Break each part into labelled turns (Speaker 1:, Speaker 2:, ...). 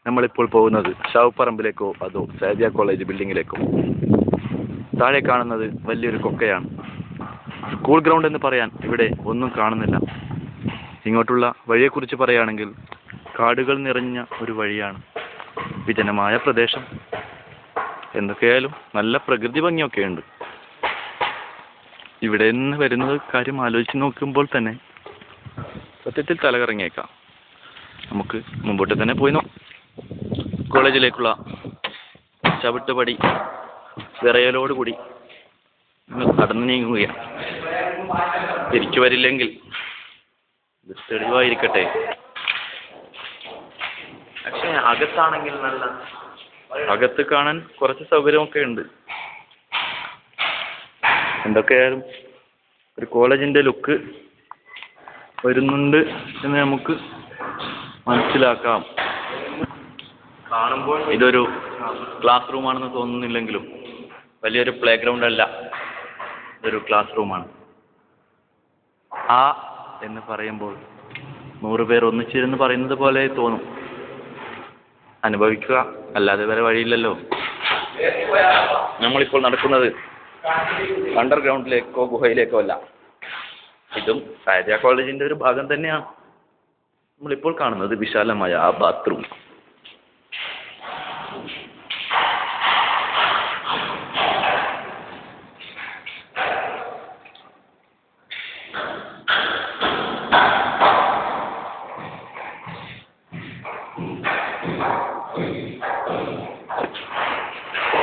Speaker 1: നമ്മളിപ്പോൾ പോകുന്നത് ഷാവുപ്പറമ്പിലേക്കോ അതോ സേവ്യ കോളേജ് ബിൽഡിങ്ങിലേക്കോ? താഴെ കാണുന്നത് വലിയൊരു കൊക്കയാണ്. സ്കൂൾ ഗ്രൗണ്ട് എന്ന് പറയാൻ ഇവിടെ ഒന്നും കാണുന്നില്ല. ഇങ്ങോട്ടുള്ള വഴിയെക്കുറിച്ച് പറയുകയാണെങ്കിൽ കാടുകൾ നിറഞ്ഞ ഒരു വഴിയാണ്, വിജനമായ പ്രദേശം. എന്തൊക്കെയായാലും നല്ല പ്രകൃതി ഭംഗിയൊക്കെ ഉണ്ട്. ഇവിടെ നിന്ന് വരുന്നത് കാര്യം ആലോചിച്ച് നോക്കുമ്പോൾ തന്നെ സത്യത്തിൽ തലകറങ്ങിയേക്കാം. നമുക്ക് മുമ്പോട്ട് തന്നെ പോയി കോളേജിലേക്കുള്ള ചവിട്ടുപടി വിറയലോടുകൂടി നിങ്ങൾ കടന്നു നീങ്ങുകയാണ്. തിരിച്ചു വരില്ലെങ്കിൽ ഇത് തെളിവായിരിക്കട്ടെ. പക്ഷേ അകത്താണെങ്കിൽ അകത്ത് കാണാൻ കുറച്ച് സൗകര്യമൊക്കെ ഉണ്ട്. എന്തൊക്കെയായാലും ഒരു കോളേജിന്റെ ലുക്ക് വരുന്നുണ്ട് എന്ന് നമുക്ക് മനസ്സിലാക്കാം. കാണുമ്പോൾ ഇതൊരു ക്ലാസ് റൂമാണെന്ന് തോന്നുന്നില്ലെങ്കിലും വലിയൊരു പ്ലേ ഗ്രൗണ്ട് അല്ല, ഇതൊരു ക്ലാസ് റൂമാണ്. ആ എന്ന് പറയുമ്പോൾ 100 പേർ ഒന്നിച്ചിരുന്ന് പറയുന്നത് പോലെ തോന്നും. അനുഭവിക്കുക, അല്ലാതെ വേറെ വഴിയില്ലല്ലോ. നമ്മളിപ്പോൾ നടക്കുന്നത് അണ്ടർഗ്രൗണ്ടിലേക്കോ ഗുഹയിലേക്കോ അല്ല, ഇതും സേവ്യ കോളേജിന്റെ ഒരു ഭാഗം തന്നെയാണ്. നമ്മളിപ്പോൾ കാണുന്നത് വിശാലമായ ആ ബാത്റൂം.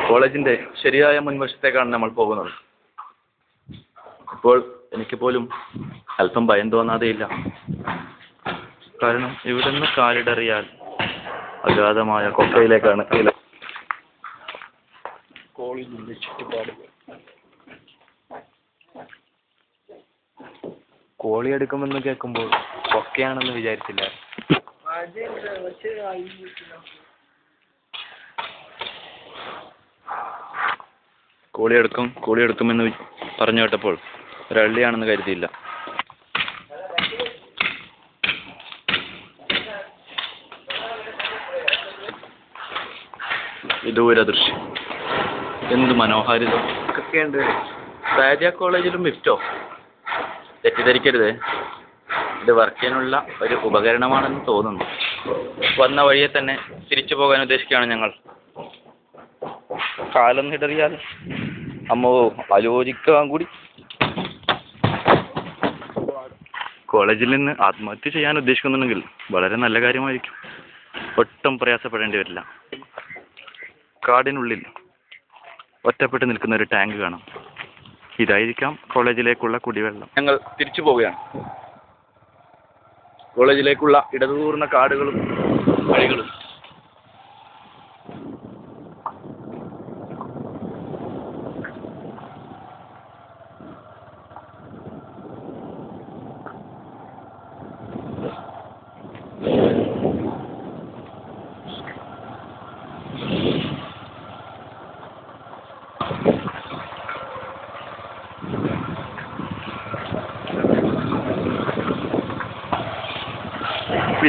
Speaker 1: കോളേജിന്റെ ശരിയായ മുൻവശത്തേക്കാണ് നമ്മൾ പോകുന്നത്. ഇപ്പോൾ എനിക്ക് പോലും അല്പം ഭയം തോന്നാതെയില്ല. കാരണം ഇവിടെ നിന്ന് കാലിടറിയാൽ അഗാധമായ കൊക്കയിലേക്കാണ്.
Speaker 2: കോളേജിന്റെ ചുറ്റുപാടുകൾ കോളി എടുക്കുമെന്ന് കേൾക്കുമ്പോൾ കൊക്കയാണെന്ന് വിചാരിച്ചില്ല.
Speaker 1: കോളി എടുക്കുമെന്ന് പറഞ്ഞു കേട്ടപ്പോൾ ഒരള്ളിയാണെന്ന് കരുതിയില്ല. ദൂരദൃശ്യം എന്ത് മനോഹാരിത ഒക്കെയുണ്ട്. സേവ്യ കോളേജിലും ലിഫ്റ്റോ? തെറ്റിദ്ധരിക്കരുത്, ഇത് വർക്ക് ചെയ്യാനുള്ള ഒരു ഉപകരണമാണെന്ന് തോന്നുന്നു. വന്ന വഴിയെ തന്നെ തിരിച്ചു പോകാൻ ഉദ്ദേശിക്കുകയാണ് ഞങ്ങൾ. കാലം ഇടറിയാൽ അമ്മോ ആലോചിക്കാൻ കൂടി. കോളേജിൽ നിന്ന് ആത്മഹത്യ ചെയ്യാൻ ഉദ്ദേശിക്കുന്നുണ്ടെങ്കിൽ വളരെ നല്ല കാര്യമായിരിക്കും. ഒട്ടും പ്രയാസപ്പെടേണ്ടി വരില്ല. കാടിനുള്ളിൽ ഒറ്റപ്പെട്ട് നിൽക്കുന്ന ഒരു ടാങ്ക് കാണാം. ഇതായിരിക്കാം കോളേജിലേക്കുള്ള കുടിവെള്ളം. ഞങ്ങൾ തിരിച്ചു പോവുകയാണ്. കോളേജിലേക്കുള്ള ഇടതൂർന്ന കാടുകളും വഴികളും.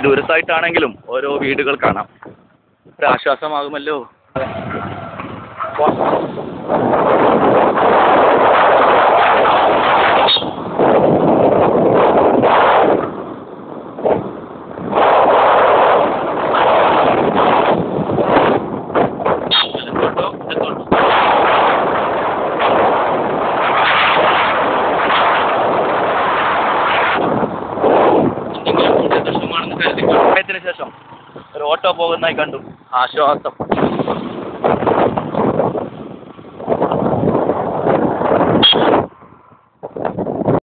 Speaker 1: ദൂരത്തായിട്ടാണെങ്കിലും ഓരോ വീടുകൾ കാണാം. ഒരു ആശ്വാസമാകുമല്ലോ. ശേഷം ഒരു ഓട്ടോ പോകുന്നതായി കണ്ടു. ആശ്വാസം.